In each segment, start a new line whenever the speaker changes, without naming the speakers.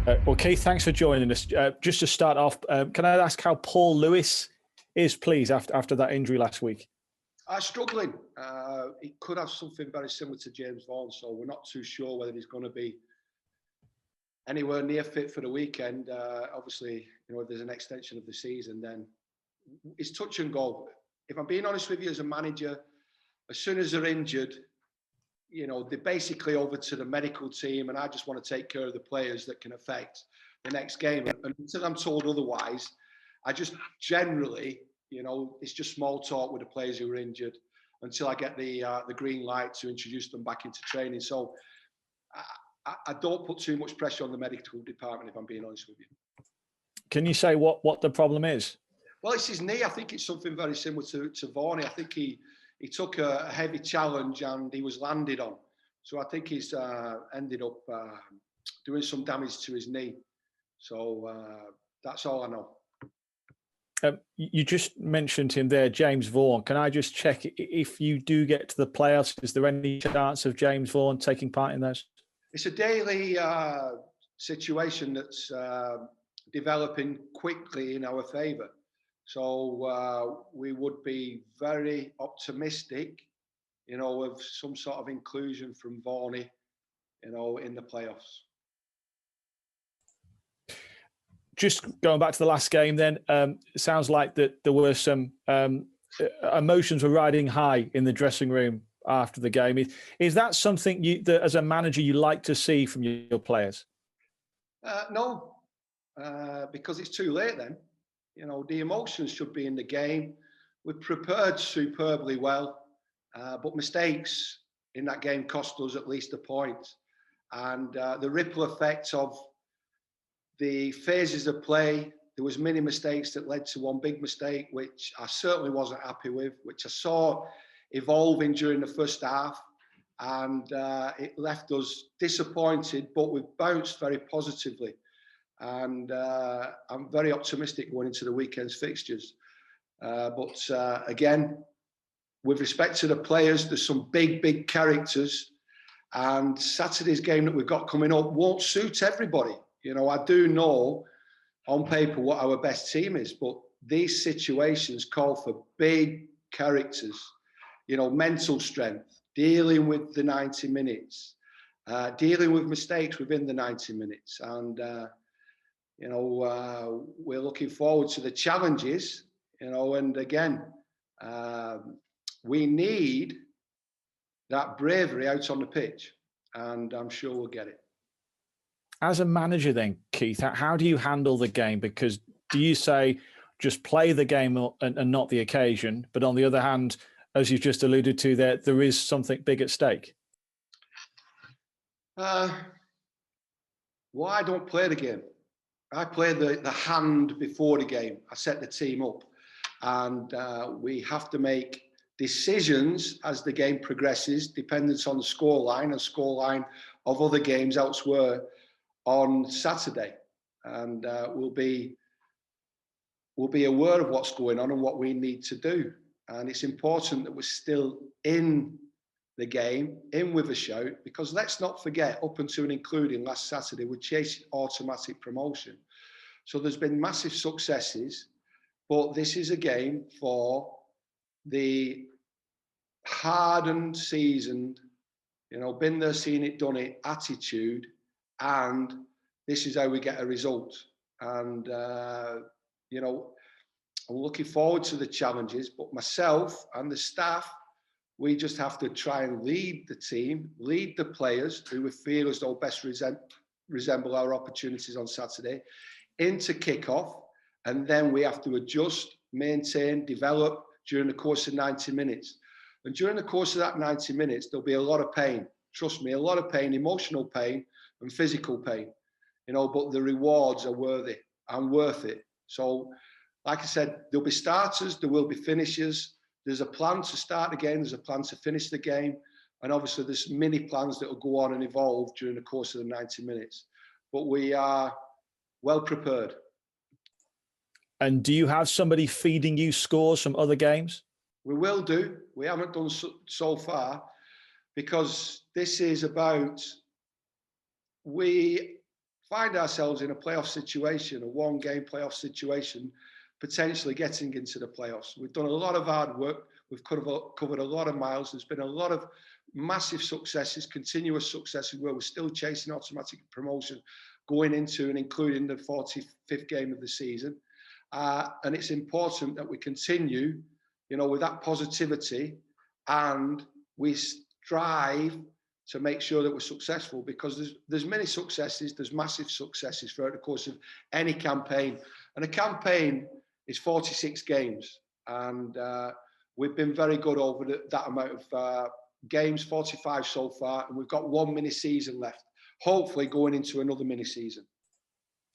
Well, Keith, thanks for joining us. Just to start off, can I ask how Paul Lewis is, please, after that injury last week?
Struggling. He could have something very similar to James Vaughan, so we're not too sure whether he's going to be anywhere near fit for the weekend. Obviously, if there's an extension of the season, then it's touch and go. If I'm being honest with you, as a manager, as soon as they're injured, they're basically over to the medical team, and I just want to take care of the players that can affect the next game. And until I'm told otherwise, I just generally, it's just small talk with the players who are injured until I get the green light to introduce them back into training. So I don't put too much pressure on the medical department, if I'm being honest with you.
Can you say what the problem is?
Well, it's his knee. I think it's something very similar to Vaughan. I think he took a heavy challenge and he was landed on. So I think he's ended up doing some damage to his knee. So that's all I know.
You just mentioned him there, James Vaughan. Can I just check, if you do get to the playoffs, is there any chance of James Vaughan taking part in those?
It's a daily situation that's developing quickly in our favour. So we would be very optimistic, of some sort of inclusion from Vaughan, in the playoffs.
Just going back to the last game then, it sounds like that there were some emotions were riding high in the dressing room after the game. Is that something that as a manager you like to see from your players?
No, because it's too late then. The emotions should be in the game. We prepared superbly well, but mistakes in that game cost us at least a point. And the ripple effect of the phases of play, there was many mistakes that led to one big mistake, which I certainly wasn't happy with, which I saw evolving during the first half. And it left us disappointed, but we've bounced very positively. And I'm very optimistic going into the weekend's fixtures. But again, with respect to the players, there's some big characters. And Saturday's game that we've got coming up won't suit everybody. I do know on paper what our best team is, but these situations call for big characters, mental strength, dealing with the 90 minutes, dealing with mistakes within the 90 minutes. And, we're looking forward to the challenges, and again, we need that bravery out on the pitch, and I'm sure we'll get it.
As a manager then, Keith, how do you handle the game? Because do you say just play the game and not the occasion? But on the other hand, as you've just alluded to, there is something big at stake.
Well, I don't play the game. I play the hand before the game. I set the team up. And we have to make decisions as the game progresses, dependent on the scoreline and scoreline of other games elsewhere on Saturday. And we'll be aware of what's going on and what we need to do. And it's important that we're still in the game, in with a shout, because let's not forget, up until and including last Saturday, we're chasing automatic promotion. So there's been massive successes, but this is a game for the hardened, seasoned, been there, seen it, done it, attitude, and this is how we get a result. And, I'm looking forward to the challenges, but myself and the staff, we just have to try and lead the team, lead the players who we feel as though best resemble our opportunities on Saturday into kick-off, and then we have to adjust, maintain, develop during the course of 90 minutes. And during the course of that 90 minutes, there'll be a lot of pain. Trust me, a lot of pain, emotional pain and physical pain, but the rewards are worthy and worth it. So, like I said, there'll be starters, there will be finishers. There's a plan to start the game, there's a plan to finish the game. And obviously there's many plans that will go on and evolve during the course of the 90 minutes. But we are well prepared.
And do you have somebody feeding you scores from other games?
We will do. We haven't done so far, because this is about, we find ourselves in a playoff situation, a one-game playoff situation, potentially getting into the playoffs. We've done a lot of hard work. We've covered a lot of miles. There's been a lot of massive successes, continuous successes, where we're still chasing automatic promotion going into and including the 45th game of the season. And it's important that we continue, with that positivity, and we strive to make sure that we're successful, because there's many successes, there's massive successes throughout the course of any campaign. And a campaign is 46 games. And we've been very good over that amount of games, 45 so far, and we've got one mini season left, hopefully going into another mini season.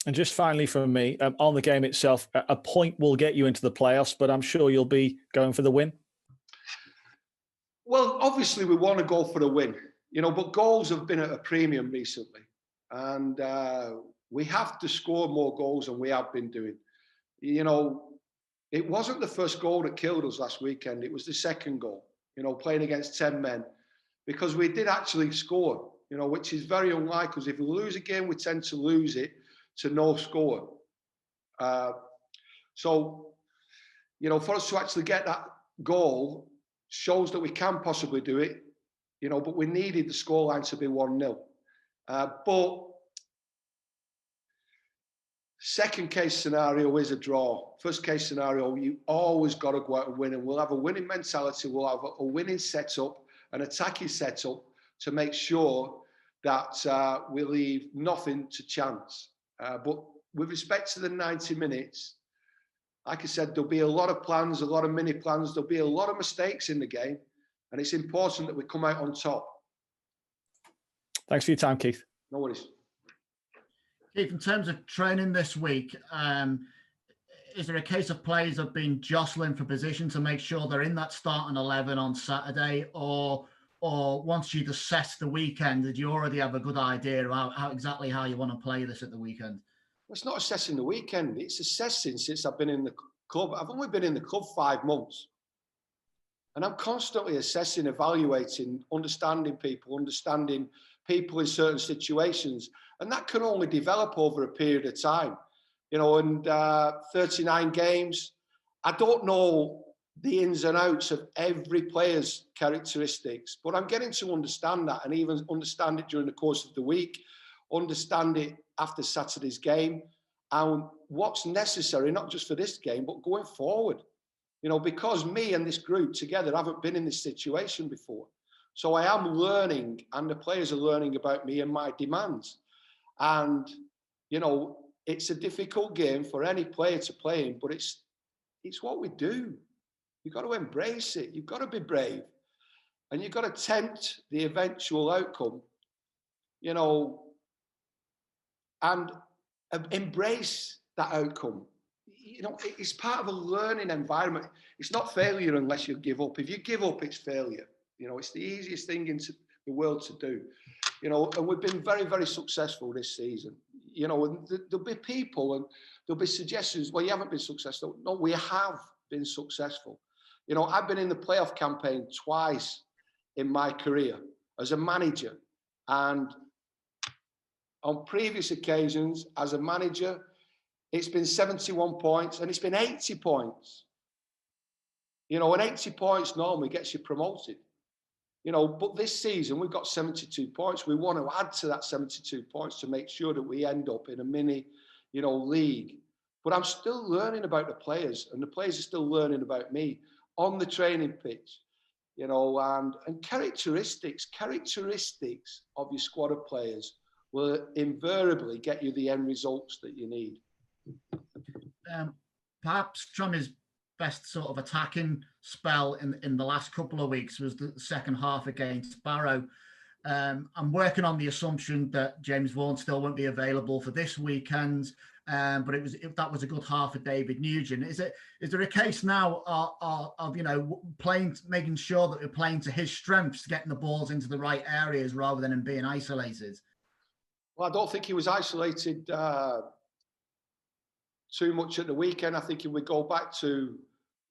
And just finally from me, on the game itself, a point will get you into the playoffs, but I'm sure you'll be going for the win.
Well, obviously we want to go for the win, but goals have been at a premium recently, and we have to score more goals than we have been doing. It wasn't the first goal that killed us last weekend. It was the second goal, playing against 10 men, because we did actually score, which is very unlike us. If we lose a game, we tend to lose it to no score. So, for us to actually get that goal shows that we can possibly do it, but we needed the scoreline to be 1-0. But second case scenario is a draw. First case scenario, you always got to go out and win, and we'll have a winning mentality. We'll have a winning setup, an attacking setup, to make sure that we leave nothing to chance. But with respect to the 90 minutes, like I said, there'll be a lot of plans, a lot of mini plans. There'll be a lot of mistakes in the game, and it's important that we come out on top.
Thanks for your time, Keith.
No worries.
Keith, in terms of training this week, is there a case of players have been jostling for position to make sure they're in that starting 11 on Saturday, or once you've assessed the weekend, did you already have a good idea of how exactly you want to play this at the weekend?
Well, it's not assessing the weekend. It's assessing since I've been in the club. I've only been in the club 5 months. And I'm constantly assessing, evaluating, understanding people in certain situations. And that can only develop over a period of time. And 39 games, I don't know the ins and outs of every player's characteristics, but I'm getting to understand that, and even understand it during the course of the week, understand it after Saturday's game, and what's necessary, not just for this game, but going forward. Because me and this group together haven't been in this situation before. So I am learning, and the players are learning about me and my demands. And, it's a difficult game for any player to play in, but it's what we do. You've got to embrace it. You've got to be brave. And you've got to tempt the eventual outcome, and embrace that outcome. It's part of a learning environment. It's not failure unless you give up. If you give up, it's failure. It's the easiest thing in the world to do. And we've been very, very successful this season. And there'll be people and there'll be suggestions, well, you haven't been successful. No, we have been successful. I've been in the playoff campaign twice in my career as a manager. And on previous occasions as a manager, it's been 71 points and it's been 80 points. And 80 points normally gets you promoted. But this season we've got 72 points. We want to add to that 72 points to make sure that we end up in a mini, league. But I'm still learning about the players, and the players are still learning about me on the training pitch, and characteristics of your squad of players will invariably get you the end results that you need.
Perhaps Tranmere's best sort of attacking spell in the last couple of weeks was the second half against Barrow. I'm working on the assumption that James Vaughan still won't be available for this weekend, but that was a good half of David Nugent. Is there a case now of playing, making sure that we're playing to his strengths, getting the balls into the right areas rather than him being isolated?
Well, I don't think he was isolated too much at the weekend. I think if we go back to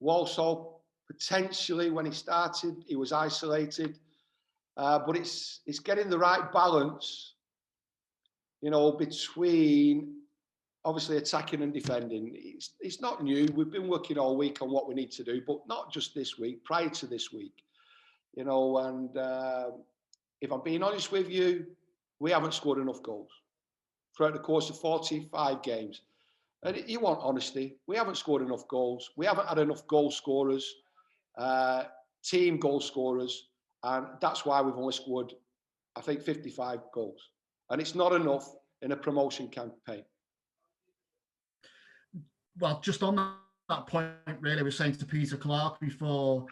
Walsall, potentially when he started, he was isolated. But it's getting the right balance you know, between obviously attacking and defending. It's not new. We've been working all week on what we need to do, but not just this week, prior to this week, you know, and if I'm being honest with you, we haven't scored enough goals throughout the course of 45 games. And you want honesty. We haven't scored enough goals. We haven't had enough goal scorers, team goal scorers. And that's why we've only scored, I think, 55 goals. And it's not enough in a promotion campaign.
Well, just on that point, really, I was saying to Peter Clark before,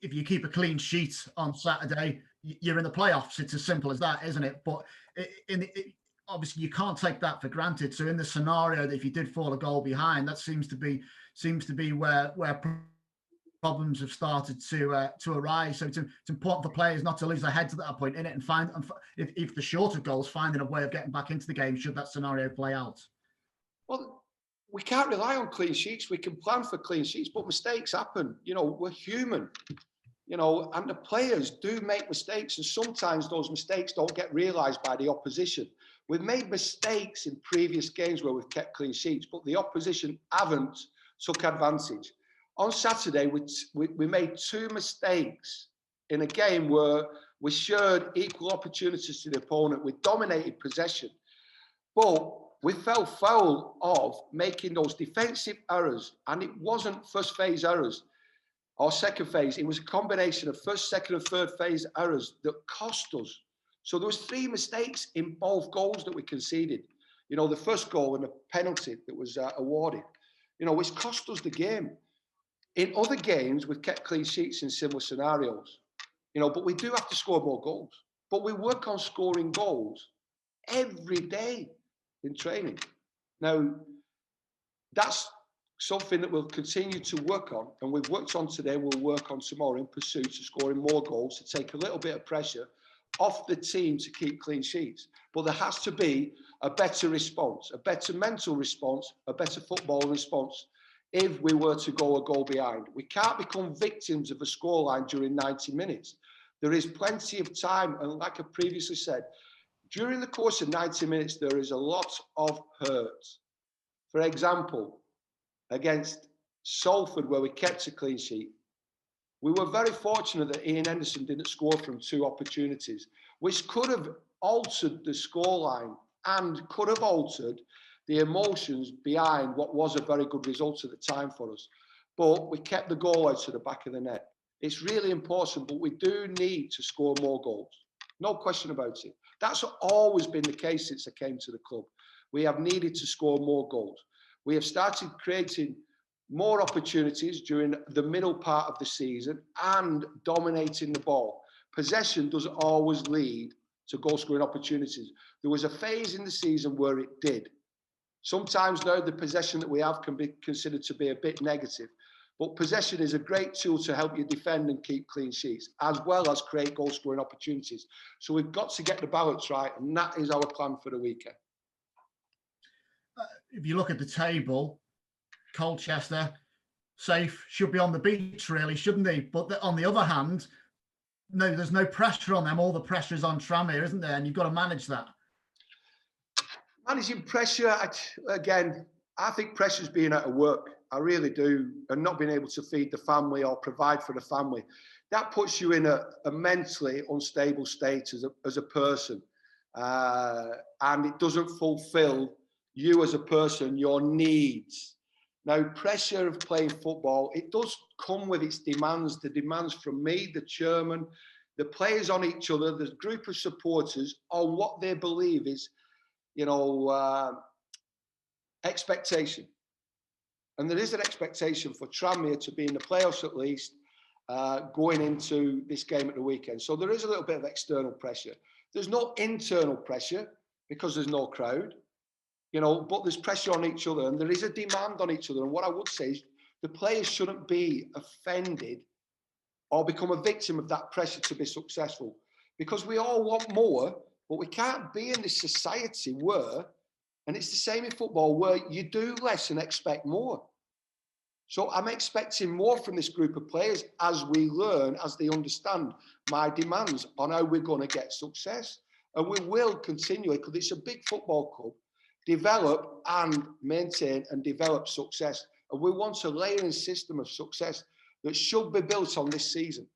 if you keep a clean sheet on Saturday, you're in the playoffs. It's as simple as that, isn't it? But obviously, you can't take that for granted. So in the scenario that if you did fall a goal behind, that seems to be where problems have started to arise. So it's important for players not to lose their heads at that point in it, and find, if the shorter goals, finding a way of getting back into the game should that scenario play out.
Well, we can't rely on clean sheets. We can plan for clean sheets, but mistakes happen. You know, we're human, you know, and the players do make mistakes. And sometimes those mistakes don't get realised by the opposition. We've made mistakes in previous games where we've kept clean sheets, but the opposition haven't took advantage. On Saturday, we made 2 mistakes in a game where we shared equal opportunities to the opponent. We dominated possession, but we fell foul of making those defensive errors, and it wasn't first phase errors or second phase. It was a combination of first, second, and third phase errors that cost us. So there was 3 mistakes in both goals that we conceded. You know, the first goal and the penalty that was awarded, you know, which cost us the game. In other games, we've kept clean sheets in similar scenarios, you know, but we do have to score more goals. But we work on scoring goals every day in training. Now, that's something that we'll continue to work on, and we've worked on today, we'll work on tomorrow in pursuit of scoring more goals to take a little bit of pressure off the team to keep clean sheets. But there has to be a better response, a better mental response, a better football response if we were to go a goal behind. We can't become victims of a scoreline during 90 minutes. There is plenty of time, and like I previously said, during the course of 90 minutes, there is a lot of hurt. For example, against Salford, where we kept a clean sheet, we were very fortunate that Ian Henderson didn't score from 2 opportunities, which could have altered the scoreline and could have altered the emotions behind what was a very good result at the time for us. But we kept the goal out to the back of the net. It's really important, but we do need to score more goals. No question about it. That's always been the case since I came to the club. We have needed to score more goals. We have started creating more opportunities during the middle part of the season and dominating the ball. Possession doesn't always lead to goal scoring opportunities. There was a phase in the season where it did. Sometimes now the possession that we have can be considered to be a bit negative. But possession is a great tool to help you defend and keep clean sheets, as well as create goal-scoring opportunities. So we've got to get the balance right, and that is our plan for the weekend.
If you look at the table, Colchester, safe, should be on the beach, really, shouldn't they? But on the other hand, no, there's no pressure on them. All the pressure is on Tranmere, isn't there? And you've got to manage that.
Managing pressure, again, I think pressure's being out of work. I really do, and not being able to feed the family or provide for the family. That puts you in a mentally unstable state as a person, and it doesn't fulfill you as a person, your needs. Now, pressure of playing football, it does come with its demands, the demands from me, the chairman, the players on each other, the group of supporters on what they believe is, you know, expectation. And there is an expectation for Tranmere to be in the playoffs at least, going into this game at the weekend. So there is a little bit of external pressure. There's no internal pressure because there's no crowd, you know, but there's pressure on each other and there is a demand on each other. And what I would say is the players shouldn't be offended or become a victim of that pressure to be successful, because we all want more, but we can't be in this society where, and it's the same in football, where you do less and expect more. So I'm expecting more from this group of players as we learn, as they understand my demands on how we're going to get success. And we will continually, because it's a big football club, develop and maintain and develop success. And we want a layering system of success that should be built on this season.